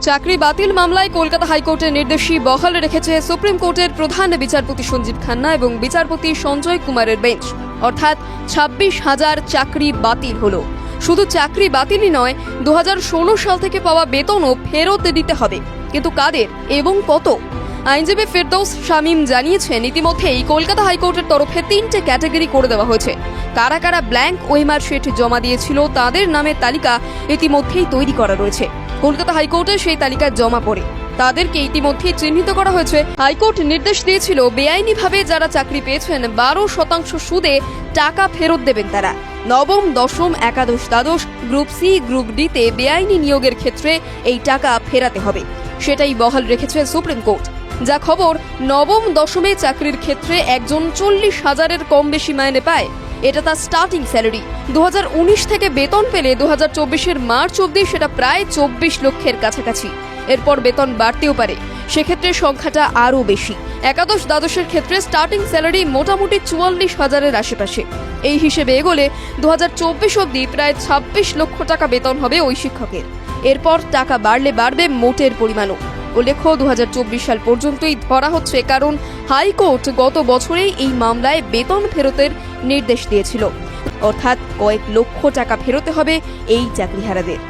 চাকরি বাতিল মামলায় কলকাতা হাইকোর্টের নির্দেশই বহাল রেখেছে সুপ্রিম কোর্টের প্রধান বিচারপতি সঞ্জীব খান্না এবং বিচারপতি সঞ্জয় কুমারের বেঞ্চ। অর্থাৎ 26,000 চাকরি বাতিল হলো। শুধু চাকরি বাতিলই নয়, 2016 সাল থেকে পাওয়া বেতনও ফেরত দিতে হবে। কিন্তু কাদের এবং কত? আইনজীবী ফেরদৌস শামীম জানিয়েছেন, ইতিমধ্যেই কলকাতা হাইকোর্টের তরফে 3টে ক্যাটাগরি করে দেওয়া হয়েছে। কারা কারা ব্ল্যাঙ্ক ওএমআর শিট জমা দিয়েছিল তাদের নামের তালিকা ইতিমধ্যেই তৈরি করা রয়েছে। কলকাতা হাইকোর্টে সেই তালিকা জমা পড়ে তাদেরকে ইতিমধ্যেই চিহ্নিত করা হয়েছে। হাইকোর্ট নির্দেশ দিয়েছিল, বেআইনিভাবে যারা চাকরি পেয়েছেন 12% সুদে টাকা ফেরত দেবেন তারা। নবম, দশম, একাদশ, দ্বাদশ, গ্রুপ সি, গ্রুপ ডিতে বেআইনি নিয়োগের ক্ষেত্রে এই টাকা ফেরাতে হবে, সেটাই বহাল রেখেছে সুপ্রিম কোর্ট। যা খবর, নবম দশমে চাকরির ক্ষেত্রে একজন 40,000-এর কম বেশি মাইনে পায়। এটা তার স্টার্টিং স্যালারি। 2019 থেকে বেতন পেলে 2024-এর মার্চ অবধি সেটা প্রায় 24 লক্ষের কাছাকাছি। এরপর বেতন বাড়তেও পারে, সেক্ষেত্রে সংখ্যাটা আরও বেশি। একাদশ দ্বাদশের ক্ষেত্রে স্টার্টিং স্যালারি মোটামুটি 44,000-এর আশেপাশে। এই হিসেবে এগোলে 2024 অবধি প্রায় 26 লক্ষ টাকা বেতন হবে ওই শিক্ষকের। এরপর টাকা বাড়লে বাড়বে মোটের পরিমাণও। উল্লেখ্য, 2024 সাল পর্যন্তই ধরা হচ্ছে, কারণ হাইকোর্ট গত বছরেই এই মামলায় বেতন ফেরতের নির্দেশ দিয়েছিল। অর্থাৎ কয়েক লক্ষ টাকা ফেরতে হবে এই চাকরিহারাদের।